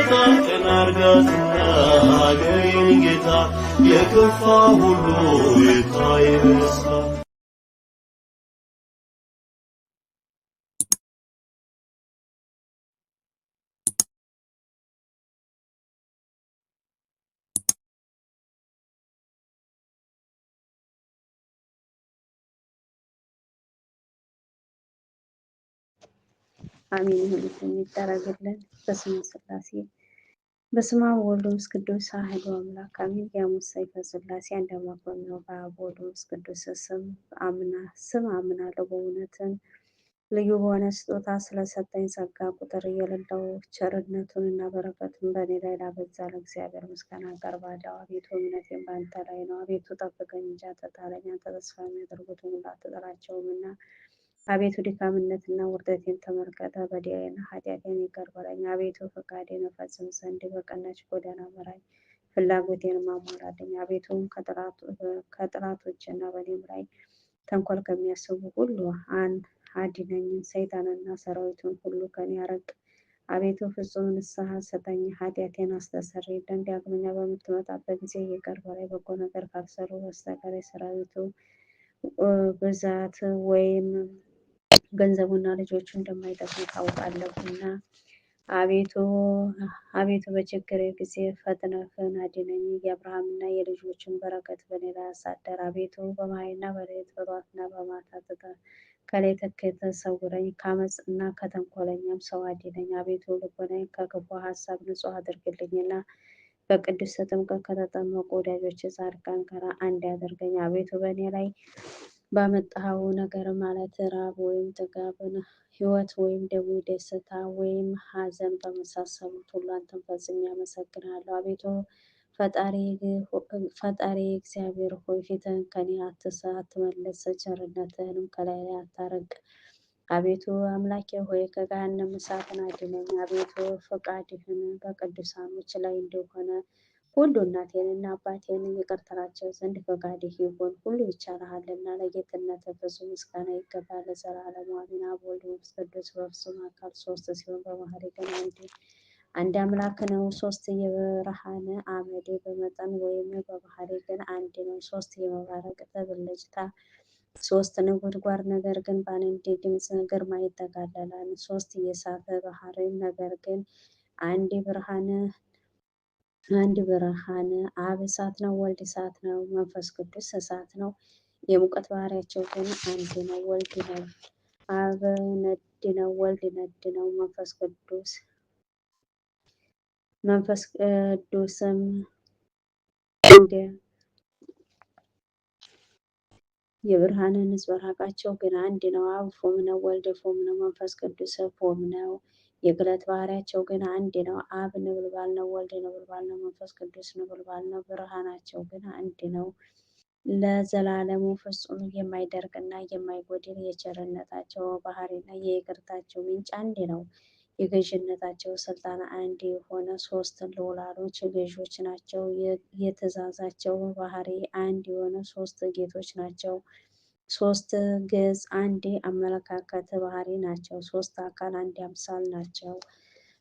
ጌታ ቀና አርጋትና ሀገሬን ጌታ የከፋ ሁሉ ይታይ በደስታ። አሜን ይሁን የሚደረግልን በስመ ስላሴ በስመ አብ ወወልድ ወመንፈስ ቅዱስ አሐዱ አምላክ አሜን። የሐሙስ ሰይፈ ስላሴ አንድ አምላክ በሚሆን በአብ ወወልድ ወመንፈስ ቅዱስ ስም አምናለሁ። በእውነትም ልዩ በሆነ ስጦታ ስለሰጠኝ ጸጋ ቁጥር የሌለው ቸርነቱን እና በረከቱን በእኔ ላይ ላበዛ ለእግዚአብሔር ምስጋና አቀርባለሁ። አቤቱ እምነቴን በአንተ ላይ ነው። አቤቱ ጠብቀኝ እንጂ አትጣለኝ። አንተ ተስፋ የሚያደርጉትን ሁሉ አትጥላቸውምና። አቤቱ ድካምነትና ውርደቴን ተመልከተ፣ በደሌንና ኃጢአቴን ይቅር በለኝ። አቤቱ ፈቃዴን እፈጽም ዘንድ በቀናች ጎዳና ምራኝ፣ ፍላጎቴንም አሟላልኝ። አቤቱ ከጠላቶቼና በእኔም ላይ ተንኮል ከሚያስቡ ሁሉ አድነኝ። ሰይጣንና ሰራዊቱን ሁሉ ከኔ አርቅ። አቤቱ ፍጹም ንስሐ ስጠኝ፣ ኃጢአቴን አስተሰርይልኝ። ዳግመኛ በምትመጣበት ጊዜ ይቅር በለኝ። በጎ ነገር ካልሰሩ በስተቀር የሰራዊቱ ብዛት ወይም ገንዘቡና ልጆቹ እንደማይጠቅሙ ታውቃለህና። አቤቱ በችግሬ ጊዜ ፈጥነህ አድነኝ። የአብርሃምና የልጆችን በረከት በእኔ ላይ አሳደር። አቤቱ በማይና በሌሊት በጠዋትና በማታ ከላይ ተከተ ሰውረኝ። ከአመፅና ከተንኮለኛም ሰው አድነኝ። አቤቱ ልቦናዬን ከክፉ ሀሳብ ንጹሕ አድርግልኝና በቅዱስ ጥምቀት ከተጠመቁ ወዳጆች ጻድቃን ጋር አንድ ያደርገኝ። አቤቱ በእኔ ላይ ባመጣኸው ነገር ማለት ራብ ወይም ጥጋብን፣ ሕይወት ወይም ደግሞ ደስታ ወይም ሐዘን በመሳሰሉት ሁሉ አንተን ፈጽሜ አመሰግናለሁ። አቤቱ ፈጣሪ እግዚአብሔር ሆይ ፊትህን ከኔ አትመልስ፣ ቸርነትህንም ከላይ አታርቅ። አቤቱ አምላኬ ሆይ ከገሃነመ እሳትን አድነኝ። አቤቱ ፈቃድህን በቅዱሳኖች ላይ እንደሆነ ሁሉ እናቴንና አባቴን ይቅር ትላቸው ዘንድ ፈቃድህ ይሁን። ሁሉ ይቻልሃልና ለጌትነትህ ብዙ ምስጋና ይገባል ለዘላለሙ አሜን። አብ ወልድ መንፈስ ቅዱስ በፍጹም አካል ሶስት ሲሆን በባህሪ ግን አንድ አምላክ ነው። ሶስት የብርሃን አመድ በመጠን ወይም በባህሪ ግን አንድ ነው። ሶስት የመብረቅ ብልጭታ፣ ሶስት ነጎድጓድ ነገር ግን በአንድ ድምፅ ግርማ ይጠቃለላል። ሶስት የእሳት ባህሪ ነገር ግን አንድ ብርሃን አብ እሳት ነው፣ ወልድ እሳት ነው፣ መንፈስ ቅዱስ እሳት ነው። የሙቀት ባህሪያቸው ግን አንድ ነው። ወልድ ነው፣ አብ ነድ ነው፣ ወልድ ነድ ነው፣ መንፈስ ቅዱስም እንደ የብርሃን ነጸብራቃቸው ግን አንድ ነው። አብ ፎም ነው፣ ወልድ ፎም ነው፣ መንፈስ ቅዱስ ፎም ነው። የግለት ባህሪያቸው ግን አንድ ነው። አብ ነበልባል ነው፣ ወልድ ነበልባል ነው፣ መንፈስ ቅዱስ ነበልባል ነው። ብርሃናቸው ግን አንድ ነው። ለዘላለሙ ፍጹም የማይደርቅና የማይጎድል የቸርነታቸው ባህሪና የይቅርታቸው ምንጭ አንድ ነው። የገዥነታቸው ስልጣን አንድ የሆነ ሶስት ልዑላኖች ገዢዎች ናቸው። የትእዛዛቸው ባህሪ አንድ የሆነ ሶስት ጌቶች ናቸው። ሶስት ገጽ አንድ አመለካከት ባህሪ ናቸው። ሶስት አካል አንድ አምሳል ናቸው።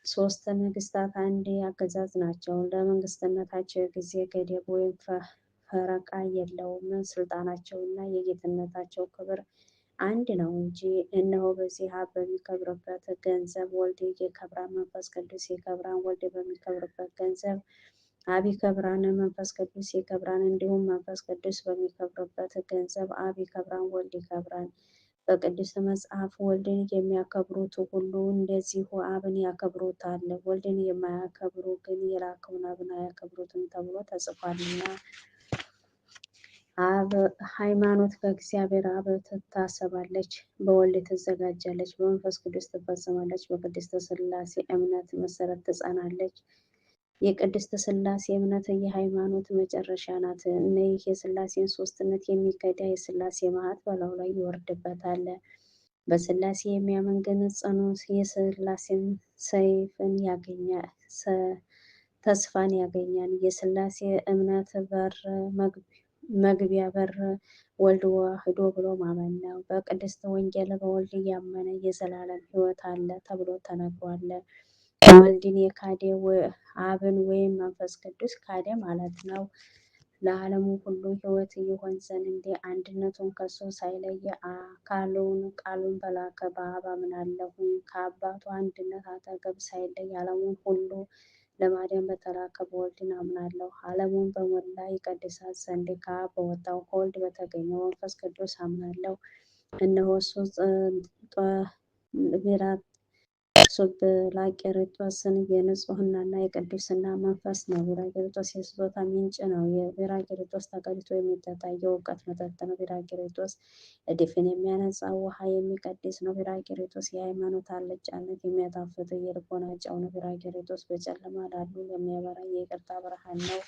ሶስት መንግስታት አንድ አገዛዝ ናቸው። ለመንግስትነታቸው የጊዜ ገደብ ወይም ፈረቃ የለውም። ስልጣናቸውና የጌትነታቸው ክብር አንድ ነው እንጂ። እነሆ በዚህ አብ በሚከብርበት ገንዘብ ወልድ ይከብራል፣ መንፈስ ቅዱስ ይከብራል። ወልድ በሚከብርበት ገንዘብ አብ ይከብራል፣ መንፈስ ቅዱስ ይከብራል። እንዲሁም መንፈስ ቅዱስ በሚከብርበት ገንዘብ አብ ይከብራል፣ ወልድ ይከብራል። በቅዱስ መጽሐፍ ወልድን የሚያከብሩት ሁሉ እንደዚሁ አብን ያከብሩታል፣ ወልድን የማያከብሩ ግን የላከውን አብን አያከብሩትም ተብሎ ተጽፏልና። ሃይማኖት በእግዚአብሔር አብ ትታሰባለች፣ በወልድ ትዘጋጃለች፣ በመንፈስ ቅዱስ ትፈጸማለች፣ በቅድስት ሥላሴ እምነት መሰረት ትጸናለች። የቅድስት ሥላሴ እምነት የሃይማኖት መጨረሻ ናት። እነዚህ የሥላሴን ሶስትነት የሚከዳ የሥላሴ መዓት በላዩ ላይ ይወርድበታል። በሥላሴ የሚያምን ግን ጽኑ የሥላሴን ሰይፍን ያገኛል፣ ተስፋን ያገኛል። የሥላሴ እምነት መግቢያ በር ወልድ ዋህዶ ብሎ ማመን ነው። በቅድስት ወንጌል በወልድ ያመነ የዘላለም ሕይወት አለ ተብሎ ተነግሯል። ወልድን የካደ አብን ወይም መንፈስ ቅዱስ ካደ ማለት ነው። ለዓለሙ ሁሉ ሕይወት ይሆን ዘንድ እንደ አንድነቱን ከሱ ሳይለይ ቃሉን በላከ በአብ አምናለሁ። ከአባቱ አንድነት አጠገብ ሳይለይ ዓለሙን ሁሉ ለማዳን በተላከ በወልድ አምናለሁ። ዓለሙን በሞላ ይቀድሳት ዘንድ ከአብ በወጣው ከወልድ በተገኘው መንፈስ ቅዱስ አምናለሁ። እነሆ እሱ ሱብላቄርጦስን የንጽሕናና የቅድስና መንፈስ ነው። ቢራቄርጦስ የስጦታ ምንጭ ነው። ቢራቄርጦስ ተቀድቶ የሚጠጣ የእውቀት መጠጥ ነው። ቢራቄርጦስ እድፍን የሚያነጻ ውሃ የሚቀድስ ነው። ቢራቄርጦስ የሃይማኖት አልጫነት የሚያጣፍጥ የልቦና ጨው ነው። ቢራቄርጦስ በጨለማ ላሉ የሚያበራ የይቅርታ ብርሃን ነው።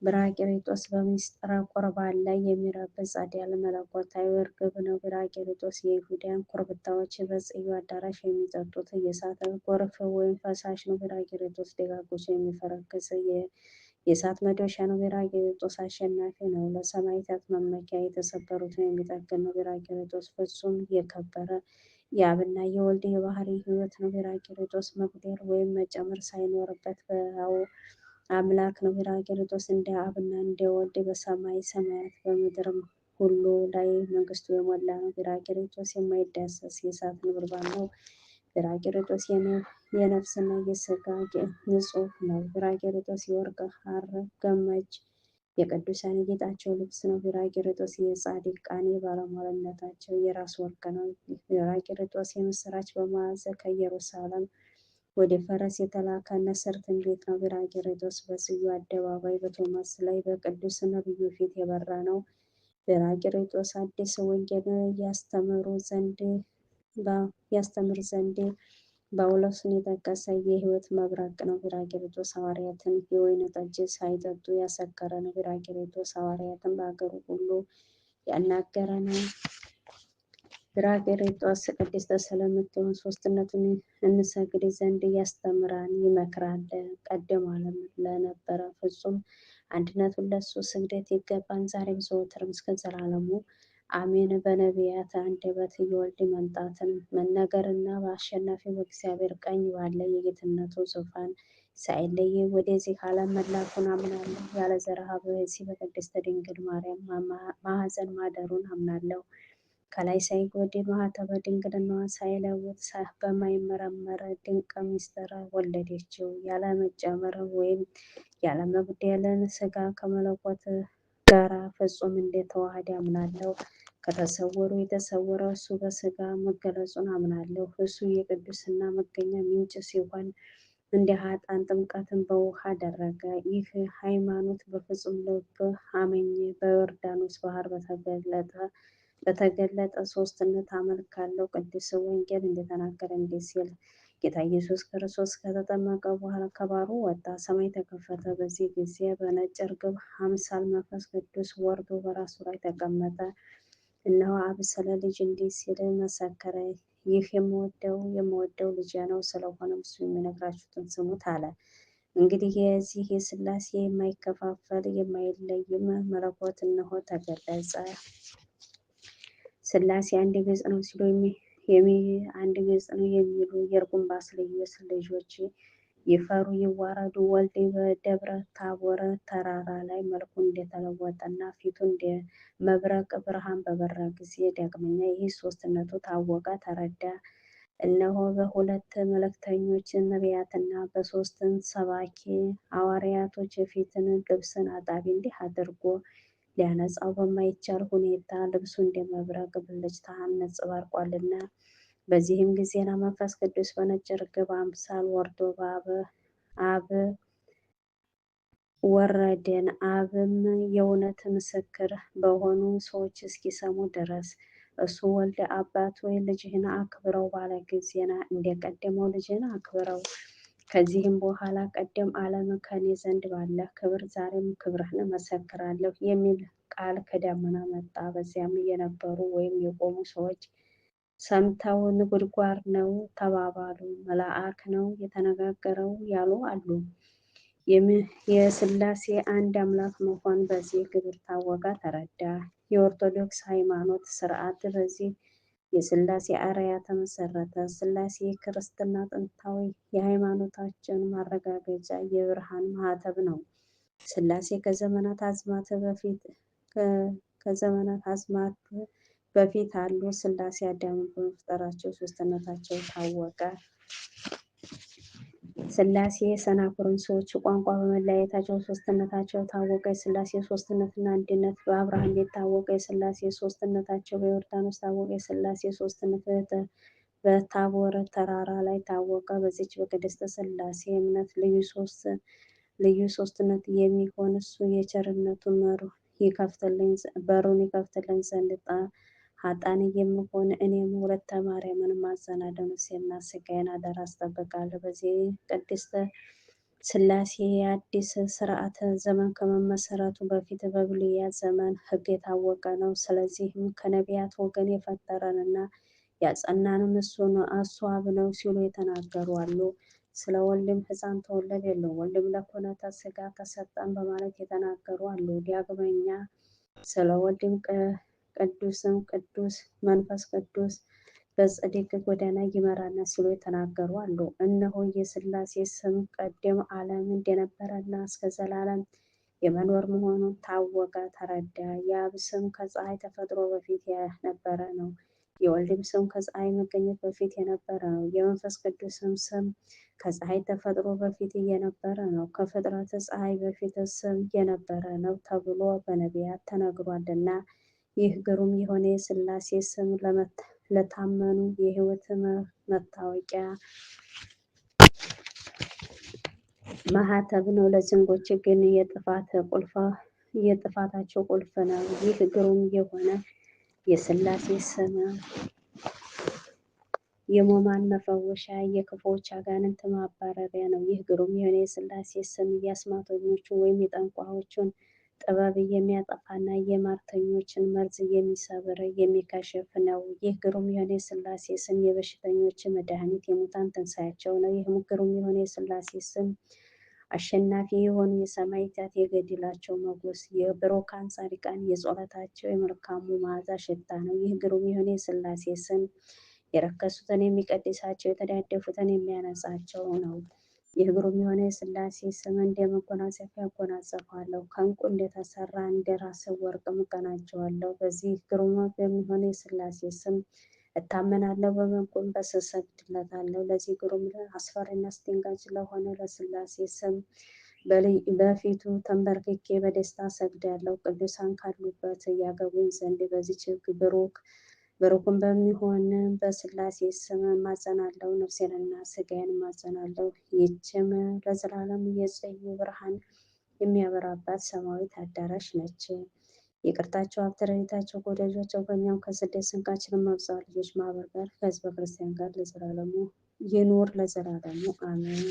ቢራቄርጦስ በምስጢረ ቁርባን ላይ የሚረብብ ጸዳል መለኮታዊ እርግብ ነው። ቢራቄርጦስ የይሁዳን ኩርብታዎች በጽዩ አዳራሽ የሚጠጡት የእሳት ጎርፍ ወይም ፈሳሽ ነው። ቢራቄርጦስ ደጋጎችን የሚፈረክስ የእሳት መዶሻ ነው። ቢራቄርጦስ አሸናፊ ነው። ለሰማዕታት መመኪያ የተሰበሩትን የሚጠግን ነው። ቢራቄርጦስ ፍጹም የከበረ የአብና የወልድ የባህሪ ሕይወት ነው። ቢራቄርጦስ መጉደል ወይም መጨመር ሳይኖርበት በው አምላክ ነው። ቢራቄርጦስ እንደ አብና እንደ ወልድ በሰማይ ሰማያት በምድርም ሁሉ ላይ መንግስቱ የሞላ ነው። ቢራቄርጦስ የማይዳሰስ የእሳት ነበልባል ነው። ቢራቄርጦስ የነፍስና የሥጋ ንጹሕ ነው። ቢራቄርጦስ የወርቅ ሐር ገመጅ የቅዱሳን የጌጣቸው ልብስ ነው። ቢራቄርጦስ የጻድቃን ባለሟልነታቸው የራስ ወርቅ ነው። ቢራቄርጦስ የምስራች በመያዝ ከኢየሩሳሌም ወደ ፈረስ የተላከ ንስር ትንቢት ነው። ቢራቄርጦስ በጽዩ አደባባይ በቶማስ ላይ በቅዱስ ነቢዩ ፊት የበራ ነው። ቢራቄርጦስ አዲስ ወንጌልን ያስተምር ዘንድ ጳውሎስን የጠቀሰ የሕይወት መብረቅ ነው። ቢራቄርጦስ ሐዋርያትን የወይን ጠጅ ሳይጠጡ ያሰከረ ነው። ቢራቄርጦስ ሐዋርያትን በአገሩ ሁሉ ያናገረ ነው። ቢራቄርጦስ ቅድስት ስለምትሆን ሦስትነቱን እንሰግድ ዘንድ ያስተምራል፣ ይመክራል። ቀደም ዓለም ለነበረ ፍጹም አንድነቱን ለእሱ ስግደት ይገባል፣ ዛሬም ዘወትርም እስከ ዘላለሙ አሜን። በነቢያት አንደበት የወልድ መምጣትን መነገርና በአሸናፊው በእግዚአብሔር ቀኝ ባለ የጌትነቱ ዙፋን ሳይለይ ወደዚህ ዓለም መላኩን አምናለሁ። ያለ ዘርዓ ብእሲ በቅድስት ድንግል ማርያም ማኅፀን ማደሩን አምናለሁ። ከላይ ሳይጎድል ማኅተመ ድንግልናዋን ሳይለውጥ በማይመረመር ድንቅ ምስጢር ወለደችው። ያለመጨመር ወይም ያለመጉደልን ሥጋ ከመለኮት ጋራ ፍጹም እንደተዋሃደ አምናለሁ። ከተሰወሩ የተሰወረ እሱ በሥጋ መገለጹን አምናለሁ። እሱ የቅድስና መገኛ ምንጭ ሲሆን እንደ ኃጥአን ጥምቀትን በውሃ አደረገ። ይህ ሃይማኖት በፍጹም ልብ አምኜ በዮርዳኖስ ባህር በተገለጠ ሦስትነት አመልካለሁ። ቅዱስ ወንጌል እንደተናገረ እንዲህ ሲል ጌታ ኢየሱስ ክርስቶስ ከተጠመቀ በኋላ ከባሕሩ ወጣ፣ ሰማይ ተከፈተ። በዚህ ጊዜ በነጭ ርግብ አምሳል መንፈስ ቅዱስ ወርዶ በራሱ ላይ ተቀመጠ። እነሆ አብ ስለ ልጅ እንዲህ ሲል መሰከረ፣ ይህ የምወደው ልጄ ነው፣ ስለሆነም እሱ የሚነግራችሁትን ስሙት አለ። እንግዲህ የዚህ የሥላሴ የማይከፋፈል የማይለይም መለኮት እነሆ ተገለጸ። ሥላሴ አንድ ገጽ ነው ሲሉ አንድ ገጽ ነው የሚሉ የርጉም ባስልዮስ ልጆች ይፈሩ ይዋረዱ። ወልድ በደብረ ታቦር ተራራ ላይ መልኩ እንደተለወጠና ፊቱ እንደ መብረቅ ብርሃን በበራ ጊዜ ዳግመኛ ይህ ሦስትነቱ ታወቀ፣ ተረዳ። እነሆ በሁለት መልእክተኞች ነቢያትና በሦስት ሰባኪ ሐዋርያቶች ፊትን ልብስን አጣቢ እንዲህ አድርጎ ሊያነጻው በማይቻል ሁኔታ ልብሱ እንደ መብረቅ ብልጭታ አንጸባርቋልና። በዚህም ጊዜና መንፈስ ቅዱስ በነጭ ርግብ አምሳል ወርዶ አብ ወረደን። አብም የእውነት ምስክር በሆኑ ሰዎች እስኪሰሙ ድረስ እሱ ወልድ አባት ወይ ልጅህን አክብረው ባለ ጊዜና እንደቀደመው ልጅህን አክብረው። ከዚህም በኋላ ቀደም ዓለም ከኔ ዘንድ ባለ ክብር ዛሬም ክብርህን እመሰክራለሁ የሚል ቃል ከደመና መጣ። በዚያም የነበሩ ወይም የቆሙ ሰዎች ሰምተው ነጎድጓድ ነው ተባባሉ፣ መልአክ ነው የተናገረው ያሉ አሉ። የሥላሴ አንድ አምላክ መሆን በዚህ ግብር ታወቀ፣ ተረዳ። የኦርቶዶክስ ሃይማኖት ሥርዓት በዚህ የሥላሴ አርአያ ተመሰረተ። ሥላሴ ክርስትና ጥንታዊ የሃይማኖታችን ማረጋገጫ የብርሃን ማህተብ ነው። ሥላሴ ከዘመናት አዝማት በፊት አሉ። ሥላሴ አዳምን በመፍጠራቸው ሦስትነታቸው ታወቀ። ሥላሴ የሰናክሬም ሰዎች ቋንቋ በመለያየታቸው ሦስትነታቸው ታወቀ። የሥላሴ ሦስትነትና አንድነት በአብርሃም ቤት ታወቀ። የሥላሴ ሦስትነታቸው በዮርዳኖስ ታወቀ። የሥላሴ ሦስትነት በታቦር ተራራ ላይ ታወቀ። በዚች በቅድስት ሥላሴ እምነት ልዩ ሦስትነት የሚሆን እሱ የቸርነቱን በሩን ይከፍትልን ዘንድ ኃጥአን የምሆን እኔም ወለተ ማርያምን እማጸናለሁ። ነፍሴንና ሥጋዬን አደራ አስጠብቃለሁ። በዚህ ቅድስት ሥላሴ የአዲስ ሥርዓተ ዘመን ከመመሰረቱ በፊት በብሉያት ዘመን ሕግ የታወቀ ነው። ስለዚህም ከነቢያት ወገን የፈጠረንና ያጸናንም እሱ አብ ነው ሲሉ የተናገሩ አሉ። ስለ ወልድም ሕፃን ተወለደ የለውም ወልድም ለኩነተ ሥጋ ተሰጠን በማለት የተናገሩ አሉ። ዳግመኛ ስለ ወልድም ቅዱስ መንፈስ ቅዱስ በጽድቅ ጎዳና ይመራናል ሲሉ የተናገሩ አሉ። እነሆ የሥላሴ ስም ቀደም ዓለም እንደነበረና እስከ ዘላለም የመኖር መሆኑን ታወቀ፣ ተረዳ። የአብ ስም ከፀሐይ ተፈጥሮ በፊት የነበረ ነው። የወልድም ስም ከፀሐይ መገኘት በፊት የነበረ ነው። የመንፈስ ቅዱስም ስም ከፀሐይ ተፈጥሮ በፊት የነበረ ነው። ከፍጥረት ፀሐይ በፊት ስም የነበረ ነው ተብሎ በነቢያት ተነግሯልና። ይህ ግሩም የሆነ የሥላሴ ስም ለታመኑ የሕይወት መታወቂያ ማህተብ ነው፣ ለዝንጎች ግን የጥፋታቸው ቁልፍ ነው። ይህ ግሩም የሆነ የሥላሴ ስም የሕሙማን መፈወሻ፣ የክፉዎች አጋንንት ማባረሪያ ነው። ይህ ግሩም የሆነ የሥላሴ ስም የአስማተኞቹን ወይም የጠንቋዮቹን ጥበብ የሚያጠፋና የሟርተኞችን መርዝ የሚሰብር የሚከሽፍ ነው። ይህ ግሩም የሆነ የሥላሴ ስም የበሽተኞች መድኃኒት፣ የሙታን ትንሣኤያቸው ነው። ይህም ግሩም የሆነ የሥላሴ ስም አሸናፊ የሆኑ የሰማዕታት የገድላቸው ሞገስ፣ የብሩካን ጻድቃን የጸሎታቸው የመልካሙ መዓዛ ሽታ ነው። ይህ ግሩም የሆነ የሥላሴ ስም የረከሱትን የሚቀድሳቸው የተዳደፉትን የሚያነጻቸው ነው። ይህ ግሩም የሆነ የሥላሴ ስም እንደ መጎናጸፊያ እጎናጸፋለሁ፣ ከዕንቁ እንደተሰራ እንደ ራስ ወርቅም እቀናጀዋለሁ። በዚህ ግሩም በሚሆን የሥላሴ ስም እታመናለሁ፣ በመጎንበስ እሰግድለታለሁ። ለዚህ ግሩም አስፈሪና አስደንጋጭ ለሆነ ለሥላሴ ስም በፊቱ ተንበርክኬ በደስታ እሰግዳለሁ። ቅዱሳን ካሉበት ያገቡኝ ዘንድ በዚች ብሩክም በሚሆን በሥላሴ ስም እማጸናለሁ። ነፍሴንና ሥጋዬን እማጸናለሁ። ይህችም ለዘላለም የጽዩ ብርሃን የሚያበራባት ሰማያዊት አዳራሽ ነች። ይቅርታቸው ሀብተ ረድኤታቸው ከወዳጆቻቸው ከእኛም ከስደት ስንቃችንን መብዛት ልጆች ማህበር ጋር ከሕዝበ ክርስቲያን ጋር ለዘላለሙ ይኑር ለዘላለሙ አሜን።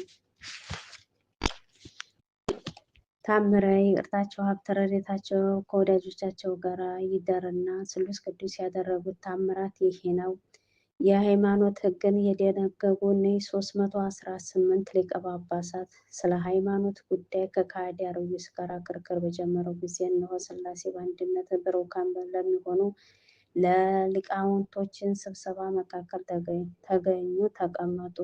ታምረ ይቅርታቸው ሀብተ ረድኤታቸው ከወዳጆቻቸው ጋር ይደርና ስሉስ ቅዱስ ያደረጉት ታምራት ይሄ ነው። የሃይማኖት ሕግን የደነገጉ እነዚህ 318 ሊቀ ጳጳሳት ስለ ሃይማኖት ጉዳይ ከከሃዲ አርዮስ ጋር ክርክር በጀመረው ጊዜ እነሆ ሥላሴ በአንድነት ብሩካን ለሚሆኑ ለሊቃውንቶችን ስብሰባ መካከል ተገኙ ተቀመጡ።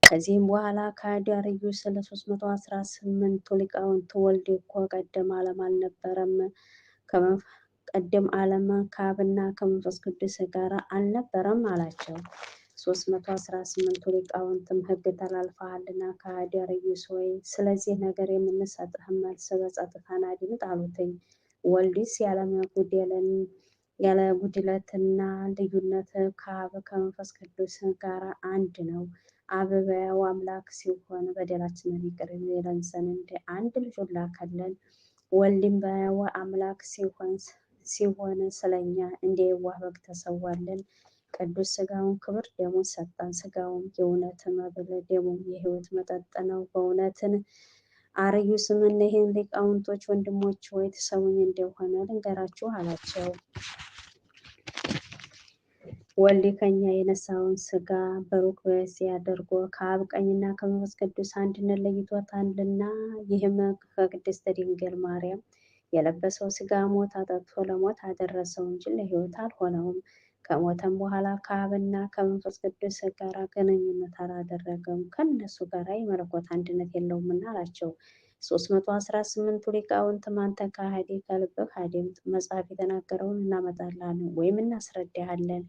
ከዚህም በኋላ ከሃዲ አርዮስ ስለ 318ቱ ሊቃውንት ወልድ እኮ ቀደም ዓለም አልነበረም፣ ቀደም ዓለም ከአብና ከመንፈስ ቅዱስ ጋር አልነበረም አላቸው። 318ቱ ሊቃውንትም ሕግ ተላልፈሃልና ከሃዲ አርዮስ ሆይ ስለዚህ ነገር የምንሰጥህ መልስ በጸጥታና አድምጥ አሉትኝ። ወልድስ ያለ ጉድለትና ልዩነት ከአብ ከመንፈስ ቅዱስ ጋር አንድ ነው። አብ በሕያው አምላክ ሲሆን በደላችንን ይቅር ይለን ዘንድ አንድ ልጁን ላከልን። ወልድም በሕያው አምላክ ሲሆን ስለኛ እንደ የዋህ በግ ተሰዋልን። ቅዱስ ሥጋውን ክብር ደሙን ሰጠን። ሥጋውም የእውነት መብል ደሙም የሕይወት መጠጥ ነው። በእውነትን አርዮስም እነዚህን ሊቃውንቶች ወንድሞች ሆይ ትሰሙኝ እንደሆነ ልንገራችሁ አላቸው። ወልድ ከኛ የነሳውን ሥጋ በሩቅ ብእሲ አድርጎ ከአብ ቀኝና ከመንፈስ ቅዱስ አንድነት ለይቶታልና። ይህም ከቅድስት ድንግል ማርያም የለበሰው ሥጋ ሞት አጠጥቶ ለሞት አደረሰው እንጂ ለሕይወት አልሆነውም። ከሞተም በኋላ ከአብና ከመንፈስ ቅዱስ ጋር ግንኙነት አላደረገም፣ ከእነሱ ጋር የመለኮት አንድነት የለውምና አላቸው። 318ቱ ሊቃውንት አንተ ከሃዲ ከልብህ አድምጥ፣ መጽሐፍ የተናገረውን እናመጣልሃለን ወይም እናስረዳሃለን።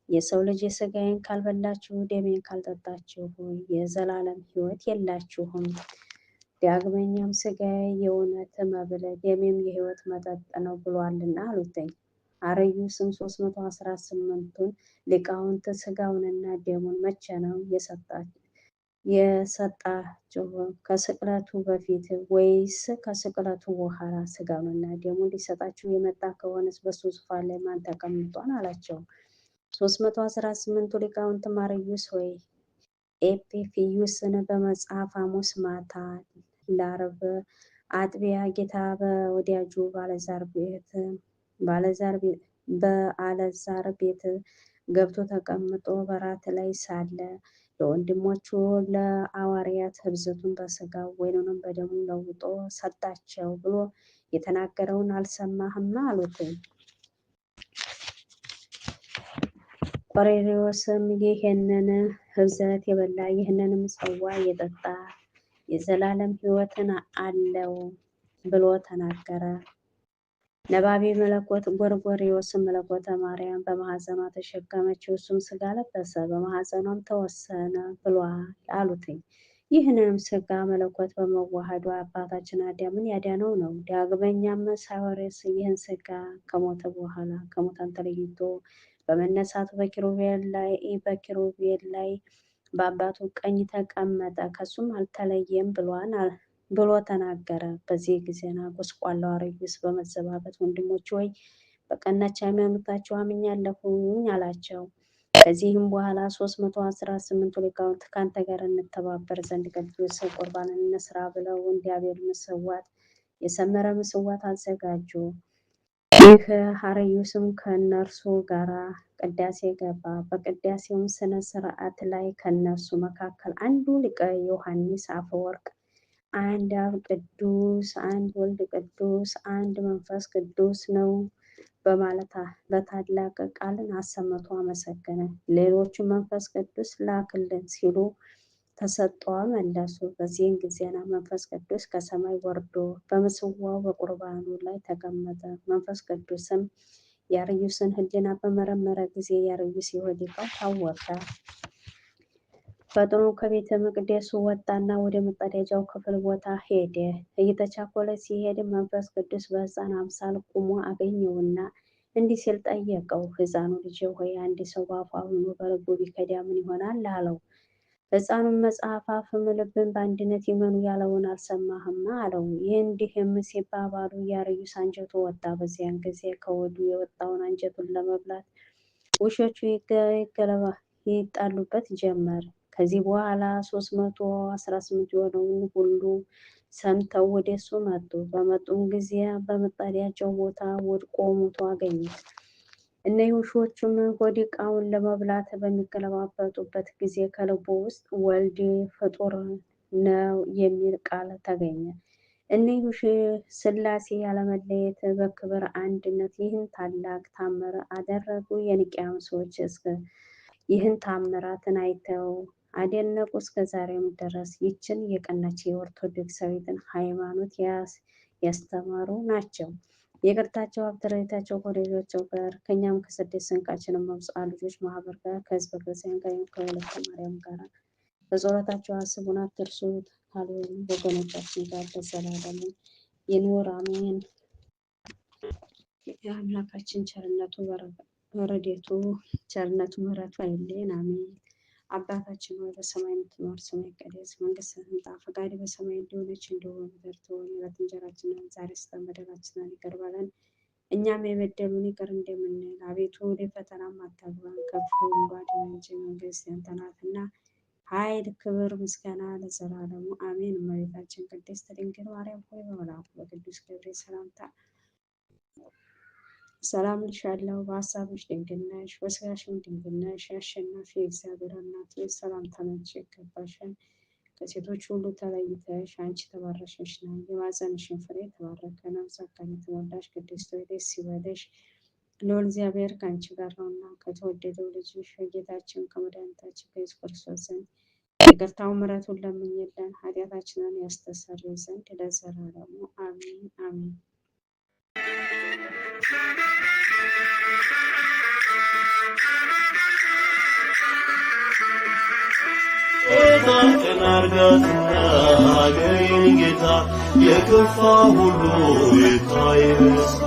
የሰው ልጅ የሥጋዬን ካልበላችሁ ደሜን ካልጠጣችሁ የዘላለም ሕይወት የላችሁም። ዳግመኛም ሥጋዬ የእውነት መብል ደሜም የሕይወት መጠጥ ነው ብሏልና አሉትኝ። አርዮስም 318ቱን ሊቃውንት ሥጋውንና ደሙን መቼ ነው የሰጣችሁ? ከስቅለቱ በፊት ወይስ ከስቅለቱ በኋላ? ሥጋውንና ደሙን ሊሰጣችሁ የመጣ ከሆነስ በሱ ዙፋን ላይ ማን ተቀምጧል? አላቸው። 318ቱ ሊቃውንት አርዮስ ሆይ ኤጲፍዩስን በመጽሐፍ ሐሙስ ማታ ለዓርብ አጥቢያ ጌታ በወዳጁ በአልዓዛር ቤት ገብቶ ተቀምጦ በራት ላይ ሳለ ለወንድሞቹ ለሐዋርያት ኅብስቱን በሥጋው ወይኑንም በደሙ ለውጦ ሰጣቸው ብሎ የተናገረውን አልሰማህም? አሉት። ቆርኔሌዎስም ይህንን ኅብስት የበላ ይህንንም ጽዋ የጠጣ የዘላለም ሕይወትን አለው ብሎ ተናገረ። ነባቤ መለኮት ጎርጎርዮስም መለኮተ ማርያም በማኅፀኗ ተሸከመችው፣ እሱም ሥጋ ለበሰ፣ በማኅፀኗም ተወሰነ ብሏል አሉትኝ። ይህንንም ሥጋ መለኮት በመዋሃዱ አባታችን አዳምን ያዳነው ነው። ዳግመኛም ሳዊሮስ ይህን ሥጋ ከሞተ በኋላ ከሙታን ተለይቶ በመነሳቱ በኪሩቤል ላይ በአባቱ ቀኝ ተቀመጠ፣ ከሱም አልተለየም ብሎ ተናገረ። በዚህ ጊዜና ጎስቋላው አርዮስ በመዘባበት ወንድሞች ሆይ በቀናች ሃይማኖታችሁ አምኛለሁኝ አላቸው። ከዚህም በኋላ 318ቱ ሊቃውንት ከአንተ ጋር እንተባበር ዘንድ ቅዱስ ቁርባንን እንስራ ብለው እግዚአብሔር ምጽዋት የሰመረ ምጽዋት አዘጋጁ። ይህ አርዮስም ከእነርሱ ጋር ቅዳሴ ገባ። በቅዳሴውም ስነ ስርዓት ላይ ከእነርሱ መካከል አንዱ ሊቀ ዮሐንስ አፈወርቅ አንድ አብ ቅዱስ፣ አንድ ወልድ ቅዱስ፣ አንድ መንፈስ ቅዱስ ነው በማለት በታላቅ ቃልን አሰምቶ አመሰገነ። ሌሎቹ መንፈስ ቅዱስ ላክልን ሲሉ ተሰጥኦ መለሱ። በዚህን ጊዜና መንፈስ ቅዱስ ከሰማይ ወርዶ በምጽዋው በቁርባኑ ላይ ተቀመጠ። መንፈስ ቅዱስም የአርዮስን ሕሊና በመረመረ ጊዜ የአርዮስ የሆድ ዕቃው ታወቀ። ፈጥኖ ከቤተ መቅደሱ ወጣና ወደ መጸዳጃው ክፍል ቦታ ሄደ። እየተቻኮለ ሲሄድ መንፈስ ቅዱስ በሕፃን አምሳል ቁሞ አገኘውና እንዲህ ሲል ጠየቀው፣ ሕፃኑ ልጄ ሆይ አንድ ሰው በአፉ አምኖ በልቡ ቢከዳ ምን ይሆናል? አለው። ሕፃኑም መጽሐፍ አፍም ልብም በአንድነት ይመኑ ያለውን አልሰማህም? አለው። ይህ እንዲህም ሲባባሉ የአርዮስ አንጀቱ ወጣ። በዚያን ጊዜ ከሆዱ የወጣውን አንጀቱን ለመብላት ውሾቹ ይጣሉበት ጀመር። ከዚህ በኋላ 318 የሆነውን ሁሉ ሰምተው ወደ እሱ መጡ። በመጡም ጊዜ በመጸዳጃው ቦታ ወድቆ ሞቶ አገኙት። እነዚህ ውሾቹም ሆድ ዕቃውን ለመብላት በሚገለባበጡበት ጊዜ ከልቡ ውስጥ ወልድ ፍጡር ነው የሚል ቃል ተገኘ። እኒህ ሥላሴ ያለመለየት በክብር አንድነት ይህን ታላቅ ታምር አደረጉ። የኒቅያም ሰዎች ይህን ታምራትን አይተው አደነቁ። እስከ ዛሬም ድረስ ይችን የቀናች የኦርቶዶክሳዊትን ሃይማኖት ያስተማሩ ናቸው። የይቅርታቸው ሀብት ረድኤታቸው ከወዳጆቻቸው ጋር ከእኛም ከስደት ስንቃችን መብጽዓ ልጆች ማህበር ጋር ከሕዝበ ክርስቲያን ጋር ከወለተ ማርያም ጋር በጸሎታቸው አስቡን አትርሱት ካሉን ወገኖቻችን ጋር በዘላለሙ ይኑር አሜን። የአምላካችን ቸርነቱ ረድኤቱ ቸርነቱ ምሕረቱ አይለየን አሜን። አባታችን ሆይ በሰማይ የምትኖር ስምህ ይቀደስ፣ መንግስትህ ትምጣ፣ ፈቃድህ በሰማይ እንደሆነች እንዲሁ በምድር ትሁን። የዕለት እንጀራችንን ዛሬ ስጠን፣ በደላችንን ይቅር በለን እኛም የበደሉንን ይቅር እንደምንል። አቤቱ ወደ ፈተናም አታግባን ከክፉ ሁሉ አድነን እንጂ መንግስት ያንተ ናትና፣ ኃይል፣ ክብር፣ ምስጋና ለዘላለሙ አሜን። እመቤታችን ቅድስት ድንግል ማርያም ሆይ በመልአኩ በቅዱስ ገብርኤል ሰላምታ ሰላም እልሻለሁ። በሀሳብሽ ድንግል ነሽ፣ በሥጋሽም ድንግል ነሽ። የአሸናፊ እግዚአብሔር እናት ሆይ ሰላምታ ላንቺ ይገባሻል። ከሴቶች ሁሉ ተለይተሽ አንቺ የተባረክሽ ነሽ፣ የማኅፀንሽን ፍሬ የተባረከ ነው። ጸጋን የተሞላሽ ቅድስት ሆይ ደስ ይበልሽ፣ ልዑል እግዚአብሔር ከአንቺ ጋር ነውና ከተወደደው ልጅሽ ከጌታችን ከመድኃኒታችን ከኢየሱስ ክርስቶስ ዘንድ ይቅርታው ምሕረቱን ለምኝልን ኃጢአታችንን ያስተሰርይ ዘንድ ለዘላለሙ አሜን አሜን። ዛቅን አርጋትና ሀገሬን ጌታ የከፋ ሁሉ ይታይ በስፋ